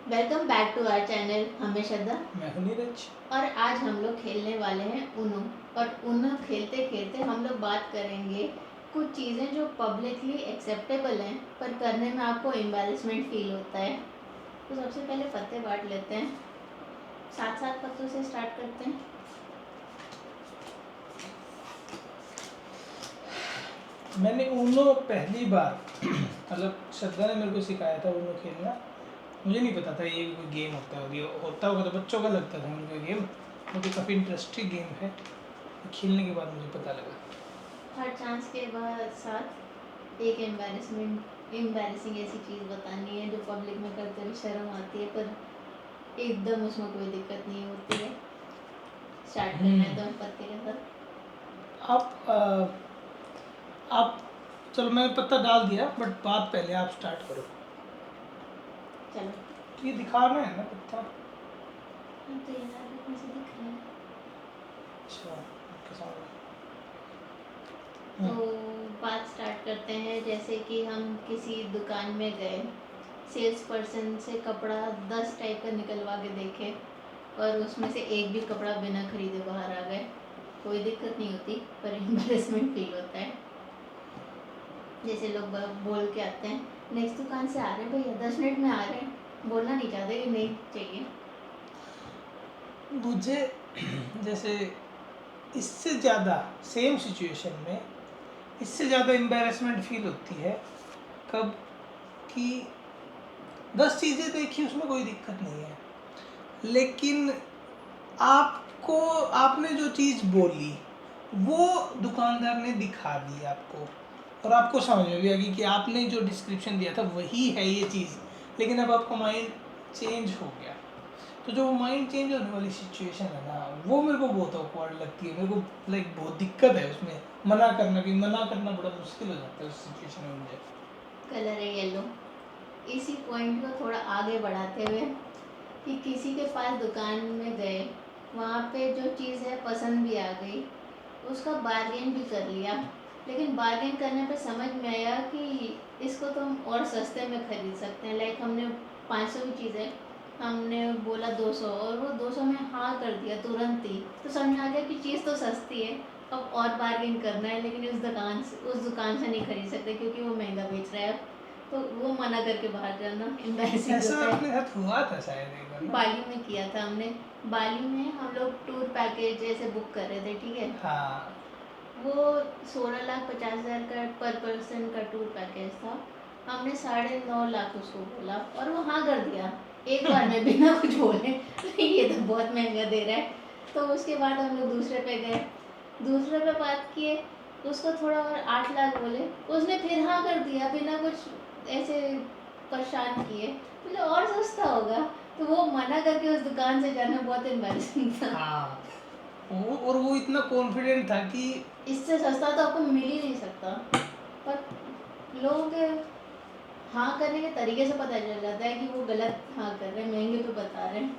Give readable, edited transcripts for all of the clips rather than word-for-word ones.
Welcome back to our channel. हमें श्रद्धा मैं हूं नीरज। और आज हम लोग खेलने वाले हैं ऊनो। और ऊनो खेलते खेलते हम लोग बात करेंगे कुछ चीज़ें जो पब्लिकली एक्सेप्टेबल हैं पर करने में आपको एम्बैरेसमेंट फील होता है। तो सबसे पहले पत्ते बांट लेते हैं, 7 पत्तों से स्टार्ट करते हैं। मैंने ऊनो पहली बार मतलब श्रद्धा ने मेरे को सिखाया था ऊनो खेलना। मुझे नहीं पता था ये कोई गेम होता है, और ये होता होगा तो बच्चों का लगता था मेरे को गेम। मुझे काफ़ी इंटरेस्टिंग गेम है, खेलने के बाद मुझे पता लगा। हर चांस के बाद साथ एक एम्बैरेसिंग ऐसी चीज़ बतानी है जो पब्लिक में करते हुए शर्म आती है पर एकदम उसमें कोई दिक्कत नहीं होती है। स्टार्ट करना है तो हम पत्ते के साथ। आप चलो, मैंने पत्ता डाल दिया, बट बात पहले आप स्टार्ट करो। चलो। तो ये दिखाना है ना पत्ता? हाँ, तो ये में से दिख रहा है। अच्छा, आपके सामने। तो बात स्टार्ट करते हैं। जैसे कि हम किसी दुकान में गए, सेल्स पर्सन से कपड़ा 10 टाइप का निकलवा के देखे और उसमें से एक भी कपड़ा बिना खरीदे बाहर आ गए। कोई दिक्कत नहीं होती पर एम्बैरेसमेंट फील होता है। जैसे लोग बोल के आते हैं नेक्स्ट दुकान से आ रहे हैं भैया, 10 मिनट में आ रहे हैं, बोलना नहीं चाहते कि नहीं चाहिए। मुझे जैसे इससे ज़्यादा सेम सिचुएशन में इससे ज़्यादा एम्बैरेसमेंट फील होती है कब कि 10 चीज़ें देखी, उसमें कोई दिक्कत नहीं है, लेकिन आपने जो चीज़ बोली वो दुकानदार ने दिखा दी आपको, और आपको समझ में भी आ गई कि आपने जो डिस्क्रिप्शन दिया था वही है ये चीज़, लेकिन अब आपका माइंड चेंज हो गया। तो जो माइंड चेंज होने वाली सिचुएशन है ना, वो मेरे को बहुत ऑकवर्ड लगती है। मेरे को लाइक बहुत दिक्कत है उसमें मना करना बड़ा मुश्किल हो जाता है उस सिचुएशन में मुझे। कलर है येलो। इसी पॉइंट को थोड़ा आगे बढ़ाते हुए कि किसी के पास दुकान में गए, वहाँ पे जो चीज़ है पसंद भी आ गई, उसका बार्गेन भी कर लिया, लेकिन बार्गेन करने पे समझ में आया कि इसको तो हम और सस्ते में खरीद सकते हैं। लाइक हमने 500 की चीज़ है, हमने बोला 200 और वो 200 में हाँ कर दिया तुरंत ही, तो समझ आ गया कि चीज़ तो सस्ती है, अब और बार्गेन करना है, लेकिन उस दुकान से नहीं खरीद सकते क्योंकि वो महंगा बेच रहा है। तो वो मना करके बाहर जाना एम्बैरेसिंग ऐसा होता है। अपने साथ हुआ था शायद एक बार ना? बाली में किया था हमने। बाली में हम लोग टूर पैकेज जैसे बुक कर रहे थे, ठीक है। हाँ। वो 16,50,000 का पर पर्सन का टूर पैकेज था। हमने 9.5 लाख उसको बोला और वो हाँ कर दिया एक बार में बिना कुछ बोले। ये तो बहुत महंगा दे रहा है। तो उसके बाद हम लोग दूसरे पे गए, दूसरे पे बात किए, उसको थोड़ा और 8 लाख बोले, उसने फिर हाँ कर दिया बिना कुछ ऐसे परेशान किए, मतलब और सस्ता होगा। तो वो मना करके उस दुकान से जाना बहुत एम्बैरेसिंग था। हाँ, और वो इतना कॉन्फिडेंट था कि इससे सस्ता तो आपको मिल ही नहीं सकता, पर लोगों के हाँ करने के तरीके से पता चल जाता है कि वो गलत हाँ कर रहे हैं, महंगे पे बता रहे हैं।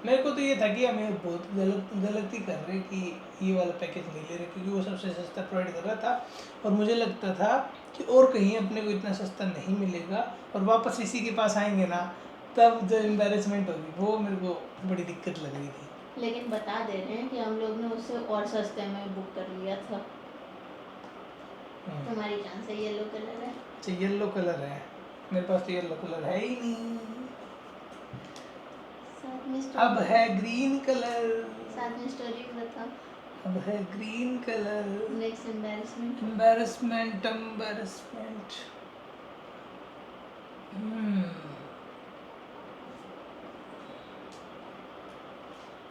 मेरे को तो ये था कि हमें बहुत गलती कर रहे कि ये वाला पैकेज नहीं ले रहे, क्योंकि वो सबसे सस्ता प्रोवाइड कर रहा था, और मुझे लगता था कि और कहीं अपने को इतना सस्ता नहीं मिलेगा, और वापस इसी के पास आएंगे ना, तब जो एम्बैरेसमेंट होगी वो मेरे को बड़ी दिक्कत लग रही थी। लेकिन बता दे रहे हैं कि हम लोग ने उससे और सस्ते में बुक कर लिया था। तुम्हारी चांस है, येलो कलर है। अच्छा, येलो कलर है, मेरे पास तो येलो कलर है ही नहीं। अब है ग्रीन कलर। साथ में स्टोरी भी बता। अब है green colour. Next embarrassment. Embarrassment.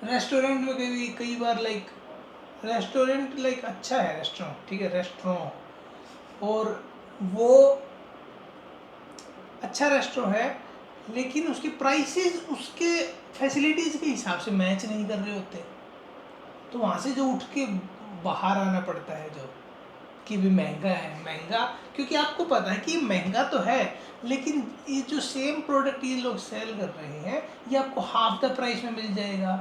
Restaurant में कई बार लाइक रेस्टोरेंट लाइक अच्छा है, रेस्टोरेंट ठीक है, रेस्टोरेंट और वो अच्छा रेस्टोरेंट है, लेकिन उसके प्राइसेस उसके फैसिलिटीज़ के हिसाब से मैच नहीं कर रहे होते, तो वहाँ से जो उठ के बाहर आना पड़ता है जो कि भी महंगा है, महंगा क्योंकि आपको पता है कि महंगा तो है, लेकिन ये जो सेम प्रोडक्ट ये लोग सेल कर रहे हैं ये आपको हाफ द प्राइस में मिल जाएगा,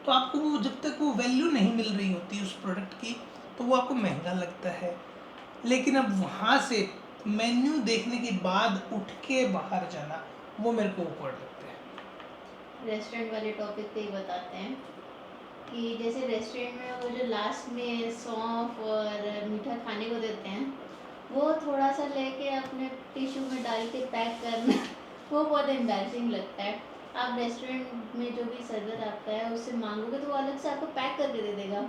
तो आपको वो जब तक वो वैल्यू नहीं मिल रही होती उस प्रोडक्ट की तो वो आपको महंगा लगता है। लेकिन अब वहाँ से मेन्यू देखने के बाद उठ के बाहर जाना वो मेरे को awkward लगते हैं। रेस्टोरेंट वाले टॉपिक पे ही बताते हैं कि जैसे रेस्टोरेंट में वो जो लास्ट में सौंफ और मीठा खाने को देते हैं, वो थोड़ा सा लेके अपने टिश्यू में डाल के पैक करना वो बहुत एम्बैरसिंग लगता है। आप रेस्टोरेंट में जो भी सर्वर आता है उससे मांगोगे तो वो अलग से आपको पैक करके दे देगा,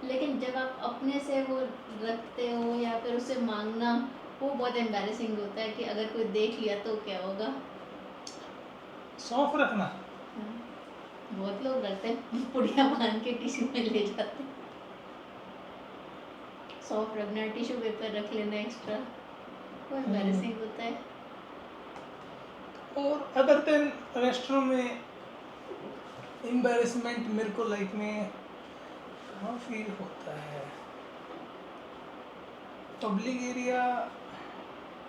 लेकिन जब आप अपने से वो रखते हो या फिर उससे मांगना, वो बहुत एम्बैरसिंग होता है कि अगर कोई देख लिया तो क्या होगा। सौंफ रखना, हाँ, बहुत लोग रखते हैं, पुड़िया बांध के टिश्यू में ले जाते हैं। सॉफ्ट रखना, टिश्यू पेपर रख लेना एक्स्ट्रा, वो एम्बैरसिंग होता है। और अदर देन रेस्टोरेंट में एम्बैरेसमेंट मेरे को लाइफ में कहाँ फील होता है? पब्लिक एरिया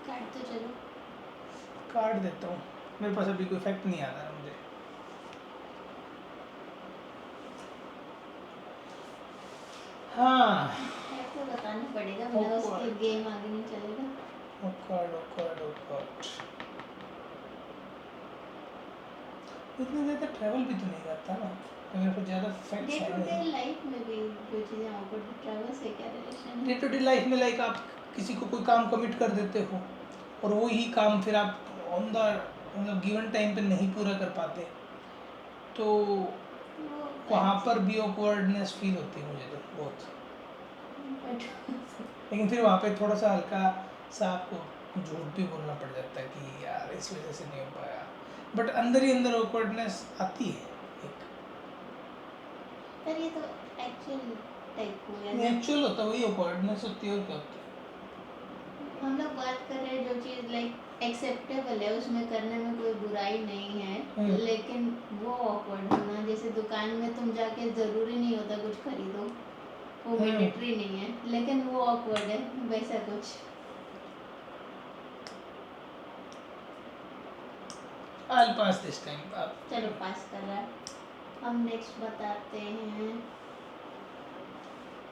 काट तो चलो। काट देता हूँ, मेरे पास अभी कोई फैक्ट नहीं आ रहा है मुझे। हाँ, तो बताना पड़ेगा, बिना उसके गेम आगे नहीं चलेगा। इतने ज़्यादा ट्रैवल भी तो नहीं करता ना, तो मेरे को ज़्यादा फैक्ट्स डे है टू डे नहीं। लाइफ में भी जो चीज़ें ऑकवर्ड, ट्रैवल से क्या रिलेशन डे है? टू डे लाइफ में लाइक आप किसी को कोई काम कमिट कर देते हो और वो ही काम फिर आप ऑन द मतलब गिवन टाइम पे नहीं पूरा कर पाते, तो वो वहाँ पर भी ऑकवर्डनेस फील होती है मुझे तो बहुत। लेकिन फिर वहाँ पे थोड़ा सा हल्का सा आपको झूठ भी बोलना पड़ जाता है कि यार इस वजह से नहीं हो पाया, बट अंदर ही अंदर ऑकवर्डनेस आती है एक। पर ये तो एक्चुअल टाइप हो गया ना। नेचुरल होता है, वही ऑकवर्डनेस होती है और क्या होता है। हम लोग बात कर रहे हैं जो चीज़ लाइक एक्सेप्टेबल है, उसमें करने में कोई बुराई नहीं है, लेकिन वो ऑकवर्ड होना, जैसे दुकान में तुम जाके ज़रूरी नहीं होता कुछ खरीदो, वो मैंडेटरी नहीं है, लेकिन वो ऑकवर्ड है, वैसा कुछ। I'll pass this time. आप चलो पास कर रहा है। हम नेक्स्ट बताते हैं,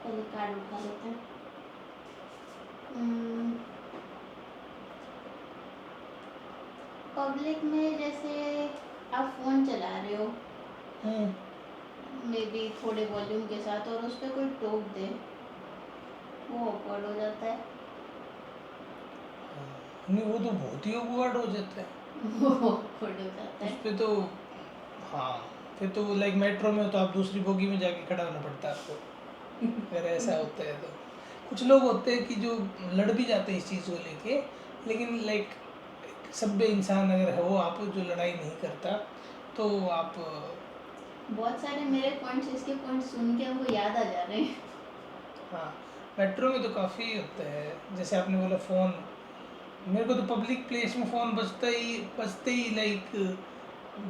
पहले कार्ड उठा लेते हैं। पब्लिक में जैसे आप फ़ोन चला रहे हो मे बी थोड़े वॉल्यूम के साथ, और उस पर कोई टोक दे, वो ऑकवर्ड हो जाता है। नहीं, वो तो बहुत ही ऑकवर्ड हो जाता है। वो ऑकवर्ड हो जाता उस है। पे तो हाँ, फिर तो लाइक मेट्रो में तो आप दूसरी बोगी में जाके खड़ा होना पड़ता है आपको अगर ऐसा होता है तो। कुछ लोग होते हैं कि जो लड़ भी जाते हैं इस चीज़ को लेके, लेकिन लाइक सभ्य इंसान अगर है वो आप जो लड़ाई नहीं करता तो आप बहुत सारे मेरे पॉइंट्स, इसके पॉइंट्स सुन के हमको याद आ जा रहे हैं। हाँ, मेट्रो में तो काफ़ी होता है, जैसे आपने बोला फ़ोन, मेरे को तो पब्लिक प्लेस में फ़ोन बजते ही लाइक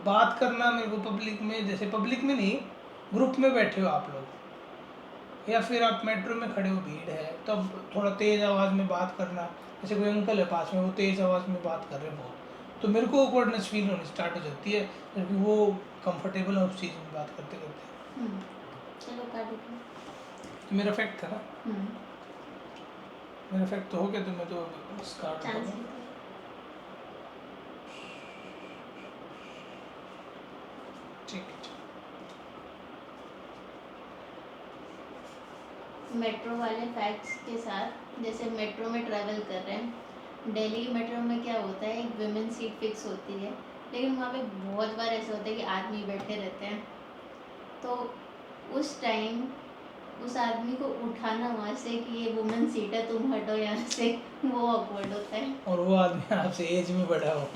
बात करना मेरे को पब्लिक में, जैसे पब्लिक में नहीं, ग्रुप में बैठे हो आप लोग या फिर आप मेट्रो में खड़े हो, भीड़ है, तब थोड़ा तेज़ आवाज़ में बात करना, जैसे कोई अंकल है पास में वो तेज़ आवाज़ में बात कर रहे हैं बहुत, तो मेरे को ऑकवर्डनेस फील होनी स्टार्ट हो जाती है, क्योंकि वो कंफर्टेबल है उस चीज़ में बात करते करते। चलो कार्ड उठा। तो मेरा फैक्ट था ना, मेरा फैक्ट तो हो गया, तो मैं तो स्टार्ट चांस करूँ। ठीक है। मेट्रो वाले फैक्ट्स के साथ, जैसे मेट्रो में ट्रैवल कर रहे हैं, दिल्ली मेट्रो में क्या होता है, एक वुमेन सीट फिक्स होती है, लेकिन वहाँ पे बहुत बार ऐसा होता है कि आदमी बैठे रहते हैं, तो उस टाइम उस आदमी को उठाना वहाँ से कि ये वुमेन सीट है, तुम हटो यहाँ से, वो ऑकवर्ड होता है। और वो आदमी आपसे एज में बड़ा हो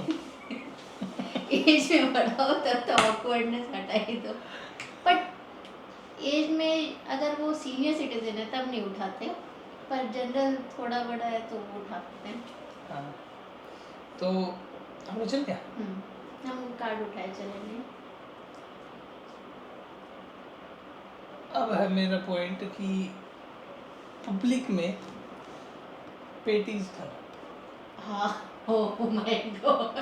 एज में बड़ा हो तब तो ऑकवर्डनेस हटा ही दो, बट एज में अगर वो सीनियर सिटीजन है तब नहीं उठाते, पर जनरल थोड़ा बड़ा है तो वो उठाते हैं। हाँ, तो हम चल क्या? हम कार्ड उठाए चले नहीं। अब है मेरा पॉइंट कि पब्लिक में पेटीज खाना। हाँ, ओह माय गॉड,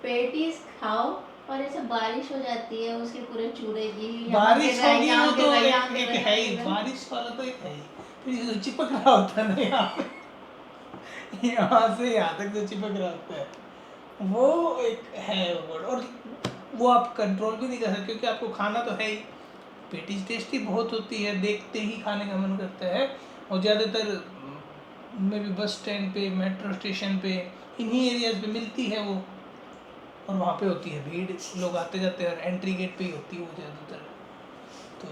पेटीज खाओ और ऐसे बारिश हो जाती है उसके पूरे चूरे की, बारिश होगी वो तो एक है ही, बारिश वाला तो एक है ही, फिर चिपक रहा होता है ना यहाँ पे यहाँ से यहाँ तक तो चिपक रहा होता है, वो एक है वर्ड, और वो आप कंट्रोल भी नहीं कर सकते क्योंकि आपको खाना तो है ही। पेटीज टेस्टी बहुत होती है, देखते ही खाने का मन करता है। और ज़्यादातर में भी बस स्टैंड पे, मेट्रो स्टेशन पे, इन्हीं एरियाज पे मिलती है वो। और वहाँ पे होती है भीड़, लोग आते जाते हैं, और एंट्री गेट पे ही होती है वो ज़्यादातर। तो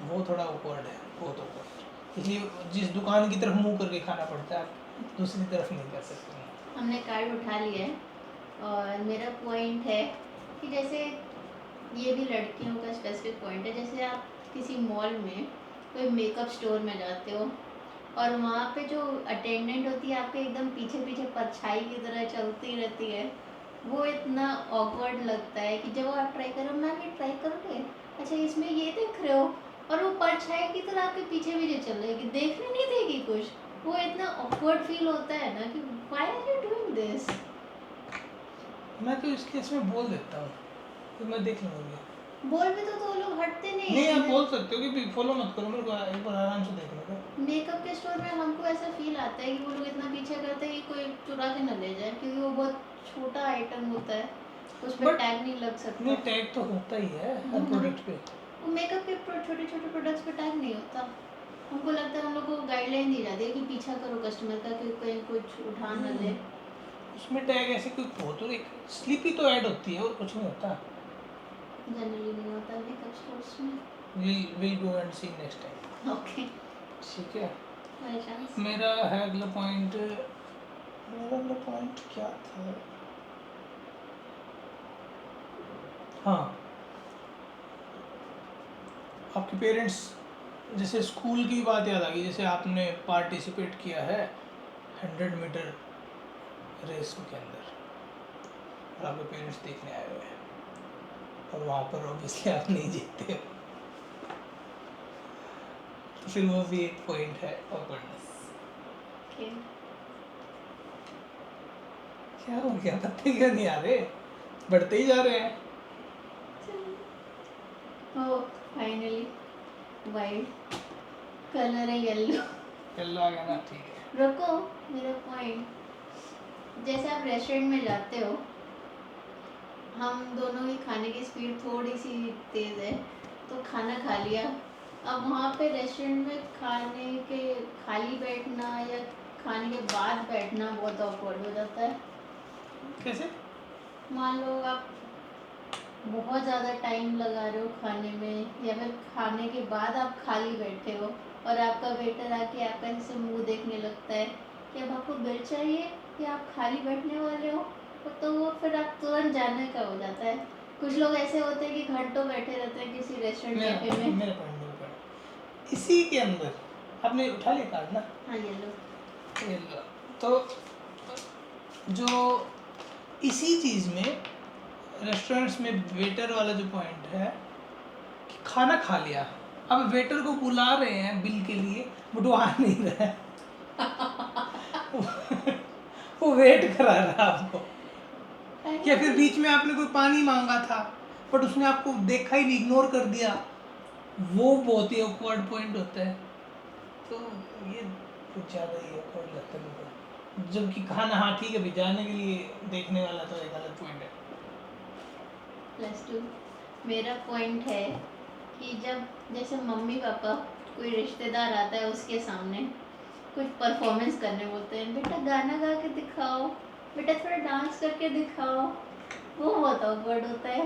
वो थोड़ा awkward है, बहुत awkward। इसलिए जिस दुकान की तरफ मुंह करके खाना पड़ता है, आप दूसरी तरफ नहीं कर सकते। हमने कार्ड उठा लिया है और मेरा पॉइंट है कि जैसे ये भी लड़कियों का स्पेसिफिक पॉइंट है, जैसे आप किसी मॉल में कोई मेकअप स्टोर में जाते हो और वहाँ पे जो अटेंडेंट होती है आपके एकदम पीछे पीछे परछाई की तरह चलती रहती है, वो इतना ऑकवर्ड लगता है कि जब आप ट्राई करो, मैम ये ट्राई करोगे, अच्छा इसमें ये देख रहे हो, और वो परछाई की तरह आपके पीछे पीछे चल रही है, देखने नहीं देगी कुछ। वो इतना ऑकवर्ड फील होता है ना कि why are you doing this. मैं तो इस केस में बोल देता हूँ तो मैं देख लूँगी। बोल भी तो वो लोग हटते नहीं नहीं, आप है। बोल सकते हो कि फॉलो मत करो मेरे को, एक बार आराम से देख लो। मेकअप के स्टोर में हमको ऐसा फील आता है कि वो लोग इतना पीछे करते हैं कि कोई चुरा के न ले जाए, क्योंकि वो बहुत छोटा आइटम होता है, उस पर बट टैग नहीं लग सकता। नहीं, टैग तो होता ही है हर प्रोडक्ट पे। वो मेकअप के छोटे छोटे प्रोडक्ट्स पे टैग नहीं होता। हमको लगता है हम लोग को गाइडलाइन दी जाती है कि पीछा करो कस्टमर का, कि कहीं कुछ उठा न ले। उसमें टैग ऐसे कोई हो तो एक स्लिप ही तो ऐड होती है, और कुछ नहीं होता। जनरली नहीं होता मेकअप स्टोर्स में। Will go and see next time. Okay, ठीक है। By chance. मेरा है अगला पॉइंट। मेरा अगला पॉइंट क्या था? हाँ, आपके पेरेंट्स, जैसे स्कूल की बात याद आ गई, जैसे आपने पार्टिसिपेट किया है 100 मीटर रेस के अंदर, और आपके पेरेंट्स देखने आए हुए हैं, और वहाँ पर ऑब्वियसली आप नहीं जीतते हो, तो फिर वो भी एक पॉइंट है ऑकवर्डनेस। ओके, क्या हो गया, पत्ते क्यों नहीं आ रहे, बढ़ते ही जा रहे हैं। ओ फाइनली वाइट कलर है, येलो। येलो आ गया ना, ठीक है। रुको, मेरा पॉइंट, जैसे आप रेस्टोरेंट में जाते हो, हम दोनों की खाने की स्पीड थोड़ी सी तेज़ है, तो खाना खा लिया, अब वहाँ पे रेस्टोरेंट में खाने के खाली बैठना या खाने के बाद बैठना बहुत ऑकवर्ड हो जाता है। कैसे? मान लो आप बहुत ज़्यादा टाइम लगा रहे हो खाने में, या फिर खाने के बाद आप खाली बैठे हो और आपका वेटर आके आपका जैसे मुंह देखने लगता है कि अब आपको बिल चाहिए या आप खाली बैठने वाले हो, तो वो फिर आप तुरंत जाने का हो जाता है। कुछ लोग ऐसे होते हैं कि घंटों बैठे रहते हैं किसी रेस्टोरेंट कैफे में। मेरा पॉइंट इसी के अंदर, आपने उठा लिया कार्ड ना? हाँ, ये लो। ये लो। तो जो इसी चीज़ में रेस्टोरेंट्स में वेटर वाला जो पॉइंट है कि खाना खा लिया, अब वेटर को बुला रहे हैं बिल के लिए, बट वो आ नहीं रहा है। वो वेट करा रहा है आपको, या फिर बीच में आपने कोई पानी मांगा था बट उसने आपको देखा ही नहीं, इग्नोर कर दिया, वो बहुत ही ऑकवर्ड पॉइंट होता है। तो ये कुछ ज़्यादा ही ऑकवर्ड लगता है मेरे को, जबकि खाना, हाँ ठीक है भी, जाने के लिए देखने वाला तो एक अलग पॉइंट है। +2 मेरा पॉइंट है कि जब जैसे मम्मी पापा कोई रिश्तेदार आता है उसके सामने कुछ परफॉर्मेंस करने बोलते हैं, बेटा गाना गा के दिखाओ, बेटा थोड़ा डांस करके दिखाओ, वो बहुत ऑकवर्ड होता है।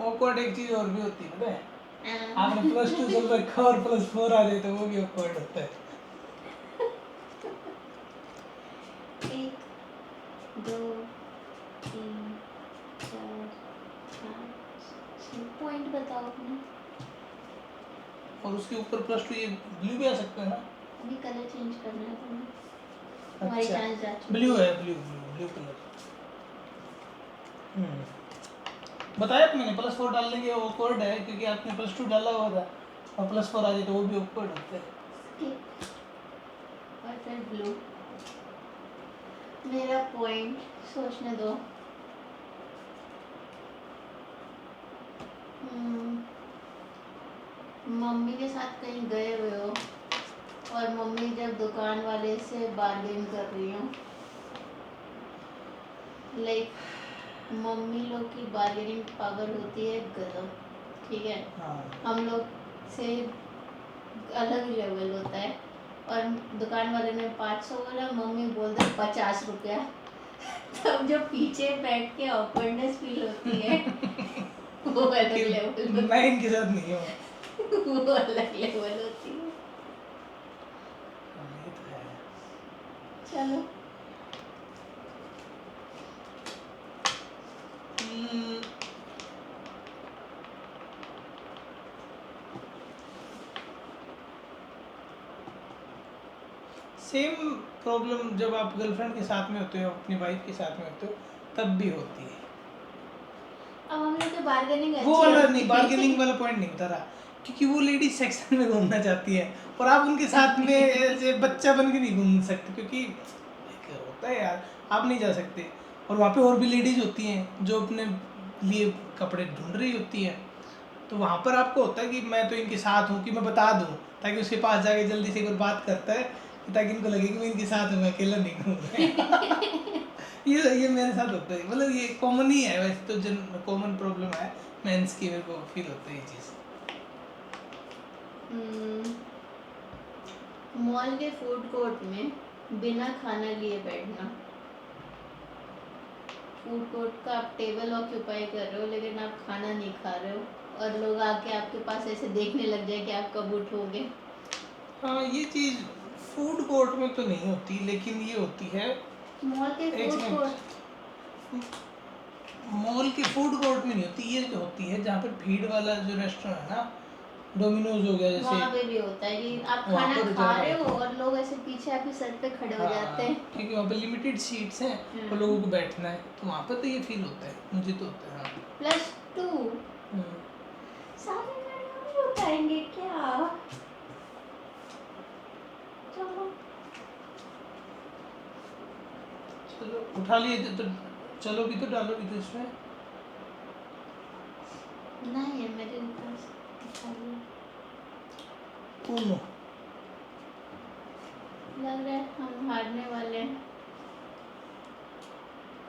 ऑकवर्ड एक चीज़ और भी होती है, पता है? हाँ। आपने +2 चल रखा और +4 आ जाए तो वो भी ऑकवर्ड होता है। 1 2 3 4 5 6 पॉइंट बताओ अपने। और उसके ऊपर +2 ये ब्लू भी आ सकता है ना? अभी कलर चेंज करना है तुम्हें, तुम्हारी अच्छा, चांस जा चुकी ब्लू है, ब्लू कलर। बताया तो मैंने, +4 डालने के ऑकवर्ड है क्योंकि आपने +2 डाला हुआ था, और +4 आ जाए तो वो भी ऑकवर्ड होता है। Skip। और फिर ब्लू। मेरा पॉइंट सोचने दो। मम्मी के साथ कहीं गए हुए हो और मम्मी जब दुकान वाले से बार्गेन कर रही हूँ, लाइक मम्मी लोग की बार्गेनिंग पावर होती है गजब, ठीक है। हाँ हम लोग से अलग ही लेवल होता है। और दुकान वाले ने 500 बोला, मम्मी बोल दे 50 रुपया। तब जो पीछे बैठ के ऑकवर्डनेस फील होती है वो अलग कि लेवल मैं इनके साथ नहीं हूँ। वो अलग लेवल होती है। ये तो है। चलो हम्म, सेम प्रॉब्लम जब आप गर्लफ्रेंड के साथ में होते हो, अपनी वाइफ के साथ में होते हो, तब भी होती है। अब हम लोग की बार्गेनिंग वो अच्छी वाला होती नहीं, है। बार्गेनिंग वाला पॉइंट नहीं बता रहा, क्योंकि वो लेडीज सेक्शन में घूमना चाहती है और आप उनके साथ में ऐसे बच्चा बन के नहीं घूम सकते, क्योंकि एक होता है यार, आप नहीं जा सकते। और वहाँ पे और भी लेडीज होती हैं जो अपने लिए कपड़े ढूंढ रही होती है, तो वहाँ पर आपको होता है कि मैं तो इनके साथ हूँ, कि मैं बता दूँ ताकि उसके पास जाके जल्दी से एक बार बात करता है, ताकि इनको लगे कि मैं इनके साथ हूँ, मैं अकेला नहीं घूम रहा। ये मेरे साथ होता है, मतलब ये कॉमन ही है वैसे तो, जन कॉमन प्रॉब्लम है मेंस की, मेरे को फील होता है ये चीज़। मॉल के फूड कोर्ट में बिना खाना लिए बैठना। फूड कोर्ट का आप टेबल ऑक्यूपाई कर रहे हो लेकिन आप खाना नहीं खा रहे हो, और लोग आके आपके पास ऐसे देखने लग जाए कि आप कब उठोगे। हाँ ये चीज़ फूड कोर्ट में तो नहीं होती, लेकिन ये होती है मॉल के एक फूड कोर्ट, मिनट, मॉल के फूड कोर्ट में नहीं होती, ये जो होती है जहाँ पर भीड़ वाला जो रेस्टोरेंट है ना, डोमिनोज हो गया जैसे, वहाँ पे भी होता है कि आप वहाँ खाना पर खा ज़्यादा रहे हो होता है। और लोग ऐसे पीछे आपके सर पे खड़े हो जाते हैं। क्योंकि वहाँ पे लिमिटेड सीट्स हैं और लोगों को बैठना है, तो वहाँ पर तो ये फील होता है, मुझे तो होता है। हाँ +2 हम्म। सारे गाड़ियों में उठाएंगे क्या? चलो चलो उठा लिए तो चलो भी तो डालो भी तो इसमें। नहीं है मेरे पास, उठा लिया। उनो लग रहा है हम हारने वाले हैं।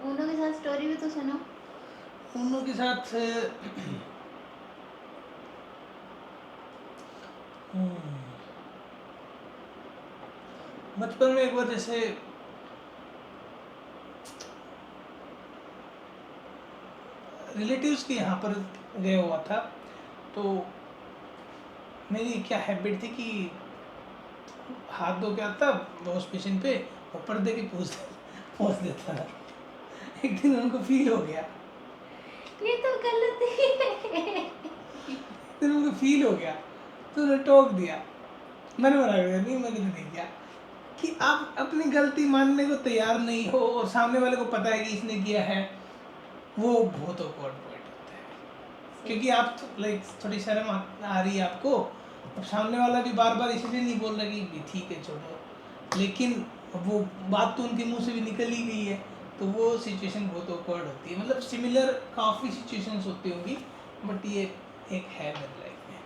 उनो के साथ स्टोरी भी तो सुनो। उनो के साथ बचपन में एक बार जैसे रिलेटिव्स के यहाँ पर गया हुआ था, तो मेरी क्या हैबिट थी कि हाथ धो के आता वॉश बेसिन पे और पर्दे के पोंछ देता था। एक दिन उनको फील हो गया, ये तो गलत है। एक दिन उनको फील हो गया तो उन्हें टोक दिया। मैंने मना कर दिया, नहीं मैंने तो नहीं किया। कि आप अपनी गलती मानने को तैयार नहीं हो और सामने वाले को पता है कि इसने किया है, वो बहुत ऑकवर्ड पॉइंट होता है। क्योंकि आप लाइक थोड़ी शर्म आ रही है आपको, अब सामने वाला भी बार बार इसलिए नहीं बोल रहा कि भी ठीक है छोड़ो, लेकिन वो बात तो उनके मुंह से भी निकल ही गई है, तो वो सिचुएशन बहुत ऑकवर्ड होती है। मतलब सिमिलर काफ़ी सिचुएशंस होती होंगी, बट ये एक है मेरी लाइफ में।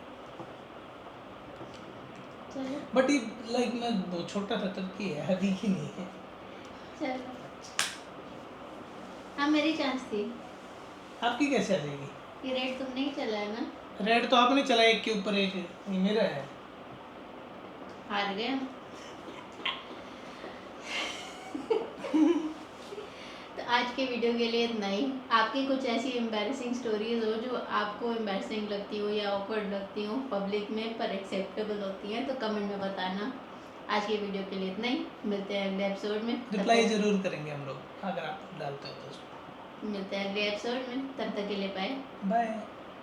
चलो बट ये लाइक मैं बहुत छोटा था तब की है, अभी की नहीं है। चलो, हाँ मेरी चांस थी। आपकी कैसे आ जाएगी? ये रेड तुमने ही चलाया ना। रेड तो आपने चला, एक के ऊपर एक, ये मेरा है। हार गए हम। तो आज के वीडियो के लिए इतना ही। आपकी कुछ ऐसी एम्बैरेसिंग स्टोरीज हो जो आपको एम्बैरेसिंग लगती हो या ऑकवर्ड लगती हो पब्लिक में पर एक्सेप्टेबल होती हैं, तो कमेंट में बताना। आज के वीडियो के लिए इतना ही, मिलते हैं अगले एपिसोड में। रिप्लाई जरूर करेंगे हम लोग अगर आप डालते हो तो। मिलते हैं अगले एपिसोड में, तब तक के लिए बाय। बाय।